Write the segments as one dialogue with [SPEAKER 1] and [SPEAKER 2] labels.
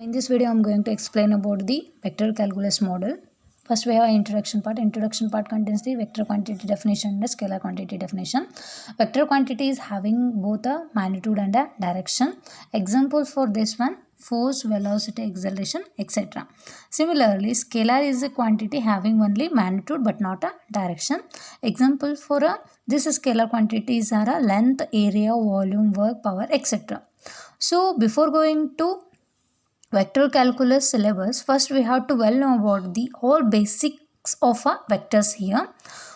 [SPEAKER 1] In this video, I am going to explain about the vector calculus model. First, we have introduction part. Introduction part contains the vector quantity definition and the scalar quantity definition. Vector quantity is having both a magnitude and a direction. Examples for this one: force, velocity, acceleration, etc. Similarly, scalar is a quantity having only magnitude but not a direction. Examples for this scalar quantities are a length, area, volume, work, power, etc. So, before going to vector calculus syllabus, first we have to well know about the all basics of vectors here.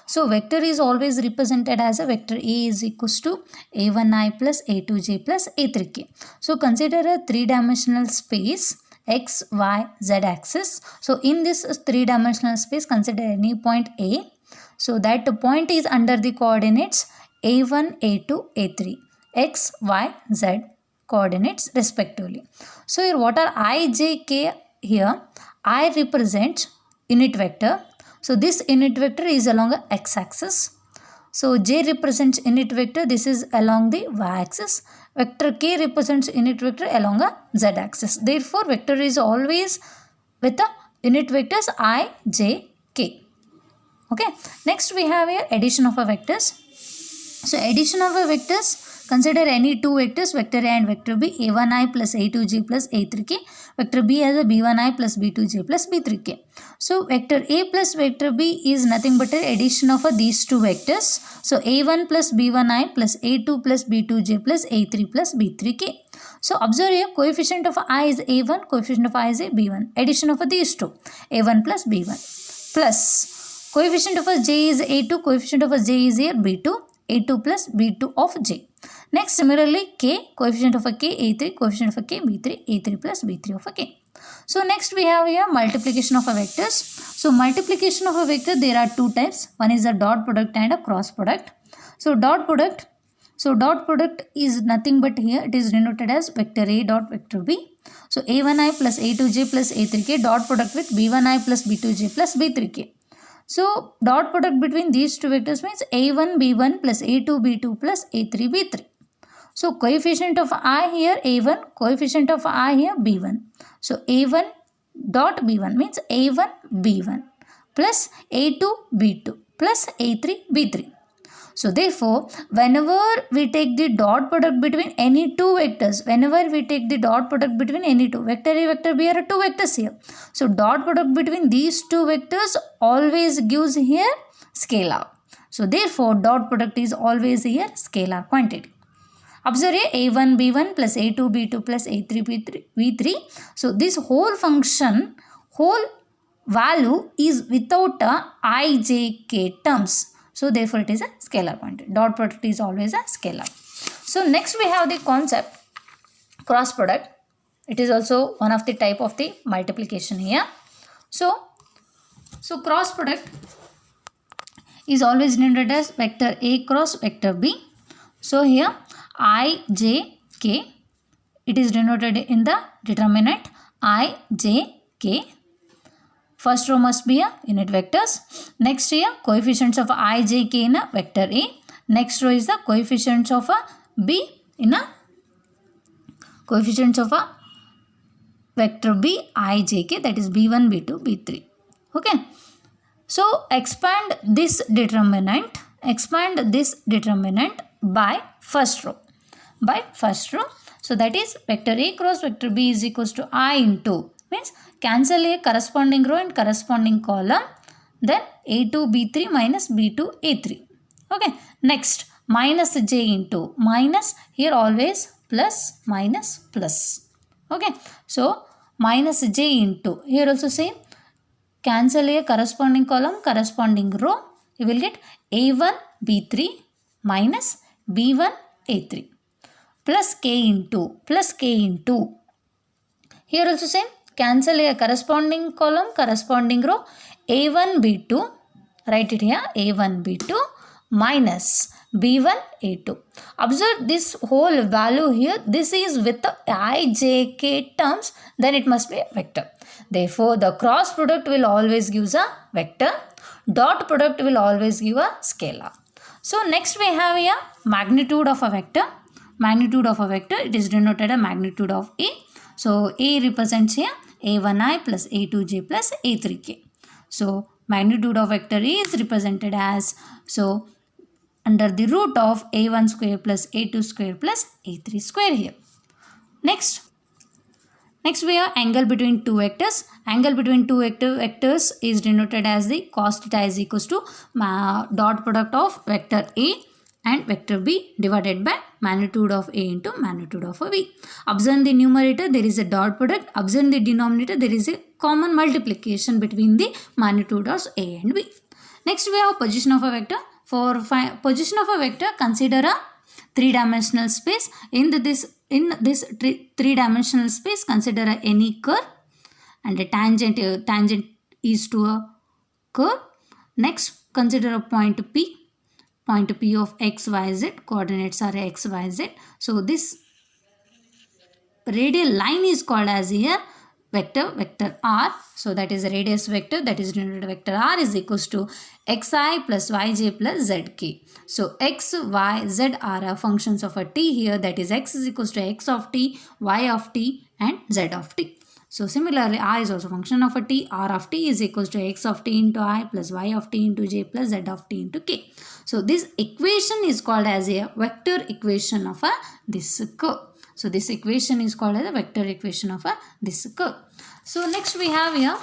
[SPEAKER 1] So vector is always represented as a vector A is equals to a1i plus a2j plus a3k. So consider a three-dimensional space x, y, z axis. So in this three-dimensional space, consider any point A. So that point is under the coordinates a1, a2, a3, x, y, z coordinates respectively. So here what are I, j, k here? I represents unit vector. So this unit vector is along a x-axis. So j represents unit vector. This is along the y-axis. Vector k represents unit vector along a z-axis. Therefore vector is always with the unit vectors I, j, k. Okay. Next we have here addition of a vectors. So addition of a vectors, consider any two vectors, vector A and vector B, a1i plus a2j plus a3k. Vector B has a b1i plus b2j plus b3k. So vector A plus vector B is nothing but an addition of these two vectors. So a1 plus b1i plus a2 plus b2j plus a3 plus b3k. So observe here, coefficient of I is a1, coefficient of I is a b1. Addition of these two, a1 plus b1 plus coefficient of j is a2, coefficient of j is here b2. a2 plus b2 of j. Next, similarly, k, coefficient of k, a3, coefficient of k, b3, a3 plus b3 of k. So, next we have here multiplication of vectors. So, multiplication of a vector, there are two types. One is a dot product and a cross product. So, dot product is nothing but here it is denoted as vector A dot vector B. So, a1i plus a2j plus a3k dot product with b1i plus b2j plus b3k. So, dot product between these two vectors means a1 b1 plus a2 b2 plus a3 b3. So, coefficient of I here a1, coefficient of I here b1. So, a1 dot b1 means a1 b1 plus a2 b2 plus a3 b3. So, therefore, whenever we take the dot product between any two vectors, vector A, vector B are two vectors here. So, dot product between these two vectors always gives here scalar. So, therefore, dot product is always here scalar quantity. Observe here a1 b1 plus a2 b2 plus a3 b3. So, this whole function, whole value is without a I, j, k terms. So, therefore, it is a scalar quantity. Dot product is always a scalar. So, next we have the concept cross product. It is also one of the type of the multiplication here. So cross product is always denoted as vector A cross vector B. So, here I, j, k, it is denoted in the determinant I, j, k. First row must be a unit vectors. Next here coefficients of I, j, k in a vector A. Next row is the coefficients of a B in a coefficients of a vector B, I, j, k, that is b1, b2, b3. Okay. So expand this determinant by first row. So that is vector A cross vector B is equals to I into, means cancel a corresponding row and corresponding column, then a2 b3 minus b2 a3. Okay. Next minus j into, minus here always plus minus plus. Okay. So minus j into, here also same, cancel a corresponding column, corresponding row, you will get a1 b3 minus b1 a3 plus k into, here also same, cancel a corresponding column, corresponding row, a1 b2, write it here, a1 b2 minus b1 a2. Observe this whole value here, this is with the I, j, k terms, then it must be a vector. Therefore, the cross product will always give a vector, dot product will always give a scalar. So, next we have here magnitude of a vector. It is denoted a magnitude of A. So A represents here a1i plus a2j plus a3k. So magnitude of vector A is represented as, so under the root of a1 square plus a2 square plus a3 square here. Next we have angle between two vectors. Angle between two vectors is denoted as the cos theta is equals to dot product of vector A and vector B divided by magnitude of A into magnitude of B. Observe the numerator, there is a dot product. Observe the denominator, there is a common multiplication between the magnitudes A and B. Next we have position of a vector. For position of a vector, consider a three-dimensional space. In this three-dimensional space, consider any curve, and a tangent is to a curve. Next, consider a point P of x, y, z. Coordinates are x, y, z. So this radial line is called as here vector r. So that is a radius vector, that is denoted vector r is equals to xi plus yj plus zk. So x, y, z are functions of a t here, that is x is equals to x of t, y of t and z of t. So similarly I is also function of a t. R of t is equals to x of t into I plus y of t into j plus z of t into k. So this equation is called as a vector equation of this curve. So this equation is called as a vector equation of this curve. So next we have here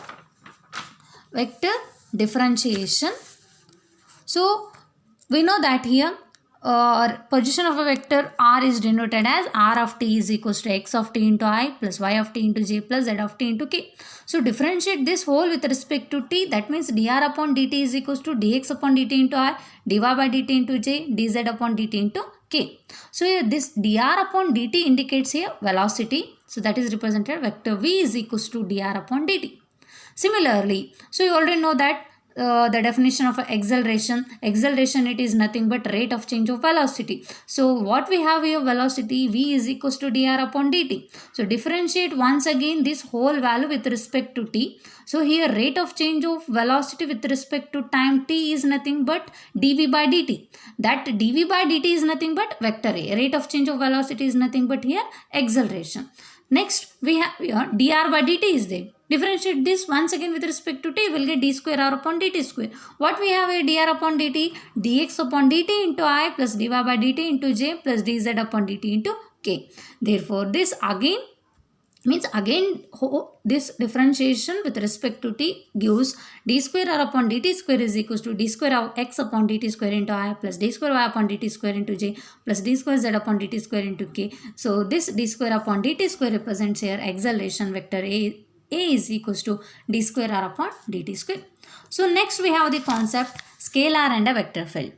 [SPEAKER 1] vector differentiation. So we know that here position of a vector r is denoted as r of t is equals to x of t into I plus y of t into j plus z of t into k. So differentiate this whole with respect to t, that means dr upon dt is equals to dx upon dt into I, dy by dt into j, dz upon dt into k. So here this dr upon dt indicates here velocity. So that is represented vector v is equals to dr upon dt. Similarly, so you already know that the definition of acceleration, it is nothing but rate of change of velocity. So what we have here, velocity v is equals to dr upon dt. So differentiate once again this whole value with respect to t. So here rate of change of velocity with respect to time t is nothing but dv by dt. That dv by dt is nothing but vector a. Rate of change of velocity is nothing but here acceleration. Next we have here dr by dt is there. Differentiate this once again with respect to t, will get d square r upon dt square. What we have here, dr upon dt, dx upon dt into I plus dy by dt into j plus dz upon dt into k. Therefore this again means this differentiation with respect to t gives d square r upon dt square is equals to d square of x upon dt square into I plus d square y upon dt square into j plus d square z upon dt square into k. So this d square upon dt square represents here acceleration vector a is equals to d square r upon dt square. So next we have the concept scalar and a vector field.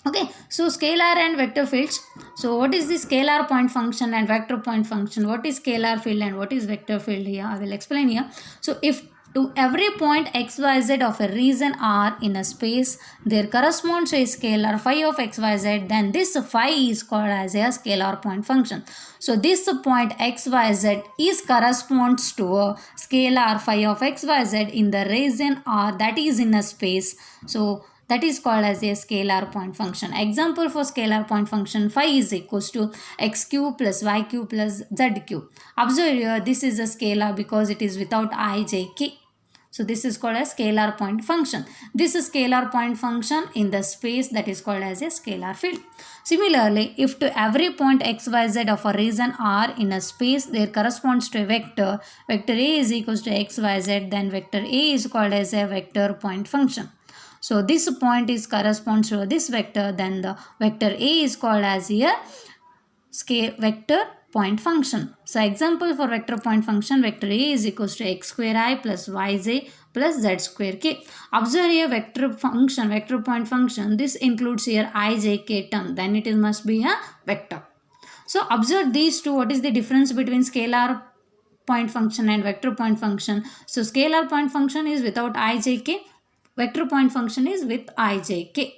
[SPEAKER 1] Okay, so scalar and vector fields. So what is the scalar point function and vector point function? What is scalar field and what is vector field here? I will explain here. So if to every point xyz of a region R in a space, there corresponds to a scalar phi of xyz, then this phi is called as a scalar point function. So this point xyz is corresponds to a scalar phi of xyz in the region R, that is in a space. So that is called as a scalar point function. Example for scalar point function, phi is equals to x cube plus y cube plus z cube. Observe here, this is a scalar because it is without I, j, k. So this is called a scalar point function. This is scalar point function in the space, that is called as a scalar field. Similarly, if to every point x, y, z of a region R in a space there corresponds to a vector, vector A is equals to x, y, z, then vector A is called as a vector point function. So this point is corresponds to this vector, then the vector A is called as here vector point function. So example for vector point function, vector A is equals to x square I plus yj plus z square k. Observe here vector function, vector point function, this includes here I, j, k term, then it must be a vector. So observe these two, what is the difference between scalar point function and vector point function? So scalar point function is without I, j, k. Vector point function is with I, j, k.